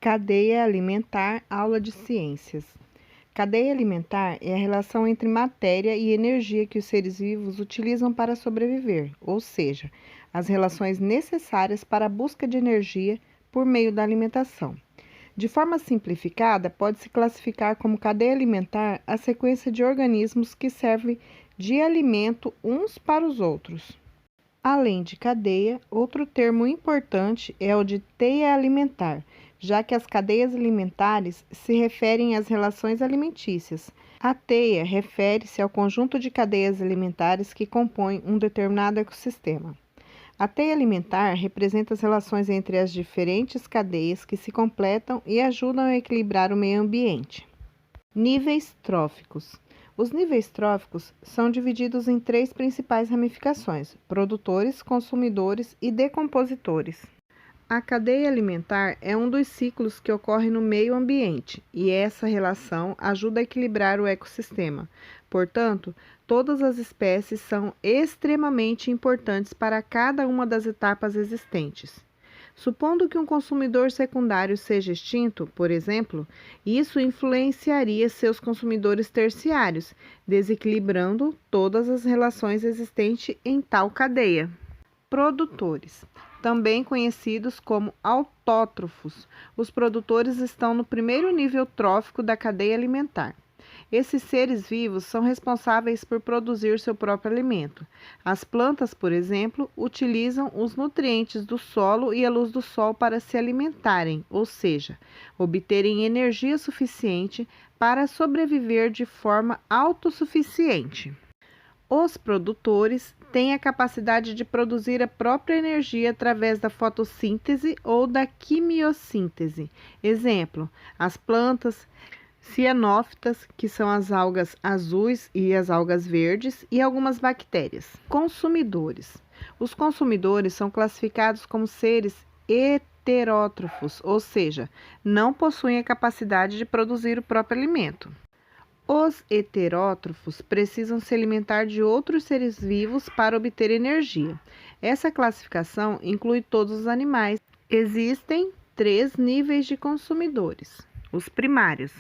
Cadeia alimentar, aula de ciências. Cadeia alimentar é a relação entre matéria e energia que os seres vivos utilizam para sobreviver, ou seja, as relações necessárias para a busca de energia por meio da alimentação. De forma simplificada, pode-se classificar como cadeia alimentar a sequência de organismos que servem de alimento uns para os outros. Além de cadeia, outro termo importante é o de teia alimentar, já que as cadeias alimentares se referem às relações alimentícias. A teia refere-se ao conjunto de cadeias alimentares que compõem um determinado ecossistema. A teia alimentar representa as relações entre as diferentes cadeias que se completam e ajudam a equilibrar o meio ambiente. Níveis tróficos. Os níveis tróficos são divididos em três principais ramificações: produtores, consumidores e decompositores. A cadeia alimentar é um dos ciclos que ocorre no meio ambiente e essa relação ajuda a equilibrar o ecossistema. Portanto, todas as espécies são extremamente importantes para cada uma das etapas existentes. Supondo que um consumidor secundário seja extinto, por exemplo, isso influenciaria seus consumidores terciários, desequilibrando todas as relações existentes em tal cadeia. Produtores, também conhecidos como autótrofos. Os produtores estão no primeiro nível trófico da cadeia alimentar. Esses seres vivos são responsáveis por produzir seu próprio alimento. As plantas, por exemplo, utilizam os nutrientes do solo e a luz do sol para se alimentarem, ou seja, obterem energia suficiente para sobreviver de forma autossuficiente. Os produtores têm a capacidade de produzir a própria energia através da fotossíntese ou da quimiossíntese. Exemplo, as plantas cianófitas, que são as algas azuis e as algas verdes, e algumas bactérias. Consumidores. Os consumidores são classificados como seres heterótrofos, ou seja, não possuem a capacidade de produzir o próprio alimento. Os heterótrofos precisam se alimentar de outros seres vivos para obter energia. Essa classificação inclui todos os animais. Existem 3 níveis de consumidores. Os primários.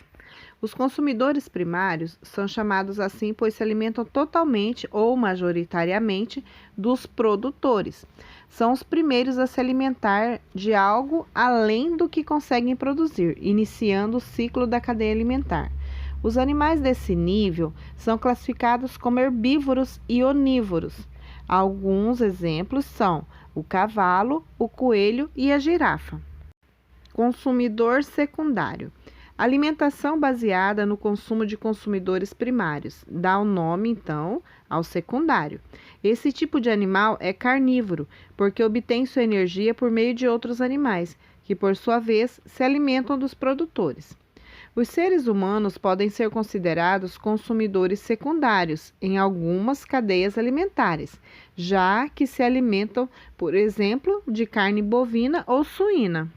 Os consumidores primários são chamados assim pois se alimentam totalmente ou majoritariamente dos produtores. São os primeiros a se alimentar de algo além do que conseguem produzir, iniciando o ciclo da cadeia alimentar. Os animais desse nível são classificados como herbívoros e onívoros. Alguns exemplos são o cavalo, o coelho e a girafa. Consumidor secundário. Alimentação baseada no consumo de consumidores primários. Dá o nome, então, ao secundário. Esse tipo de animal é carnívoro, porque obtém sua energia por meio de outros animais, que, por sua vez, se alimentam dos produtores. Os seres humanos podem ser considerados consumidores secundários em algumas cadeias alimentares, já que se alimentam, por exemplo, de carne bovina ou suína.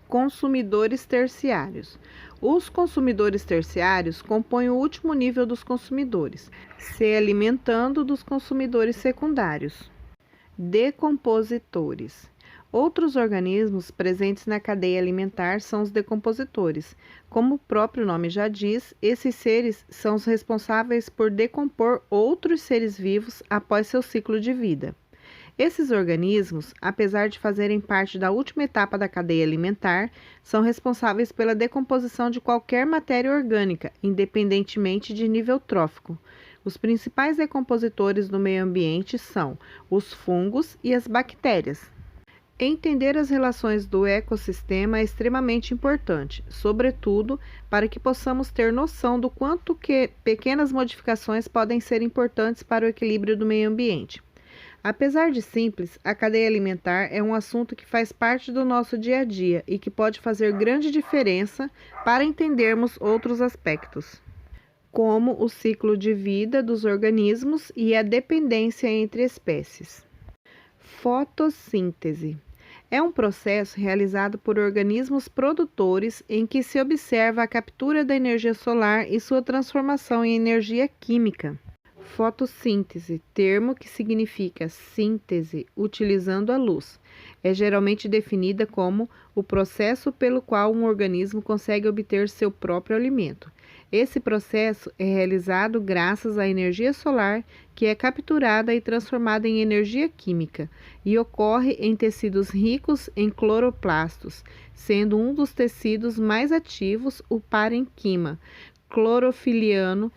Consumidores terciários. Os consumidores terciários compõem o último nível dos consumidores, se alimentando dos consumidores secundários. Decompositores. Outros organismos presentes na cadeia alimentar são os decompositores. Como o próprio nome já diz, esses seres são os responsáveis por decompor outros seres vivos após seu ciclo de vida. Esses organismos, apesar de fazerem parte da última etapa da cadeia alimentar, são responsáveis pela decomposição de qualquer matéria orgânica, independentemente de nível trófico. Os principais decompositores do meio ambiente são os fungos e as bactérias. Entender as relações do ecossistema é extremamente importante, sobretudo para que possamos ter noção do quanto que pequenas modificações podem ser importantes para o equilíbrio do meio ambiente. Apesar de simples, a cadeia alimentar é um assunto que faz parte do nosso dia a dia e que pode fazer grande diferença para entendermos outros aspectos, como o ciclo de vida dos organismos e a dependência entre espécies. Fotossíntese. É um processo realizado por organismos produtores em que se observa a captura da energia solar e sua transformação em energia química. Fotossíntese, termo que significa síntese utilizando a luz, é geralmente definida como o processo pelo qual um organismo consegue obter seu próprio alimento. Esse processo é realizado graças à energia solar, que é capturada e transformada em energia química, e ocorre em tecidos ricos em cloroplastos, sendo um dos tecidos mais ativos o parênquima clorofiliano,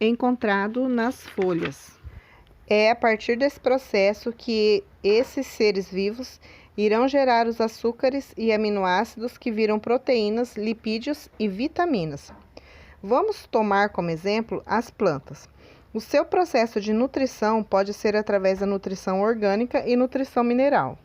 encontrado nas folhas. É a partir desse processo que esses seres vivos irão gerar os açúcares e aminoácidos que viram proteínas, lipídios e vitaminas. Vamos tomar como exemplo as plantas. O seu processo de nutrição pode ser através da nutrição orgânica e nutrição mineral.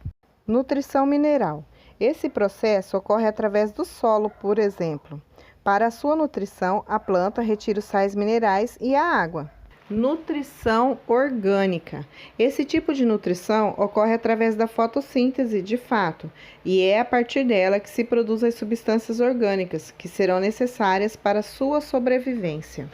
Nutrição mineral. Esse processo ocorre através do solo, por exemplo. Para a sua nutrição, a planta retira os sais minerais e a água. Nutrição orgânica. Esse tipo de nutrição ocorre através da fotossíntese, de fato, e é a partir dela que se produzem as substâncias orgânicas, que serão necessárias para a sua sobrevivência.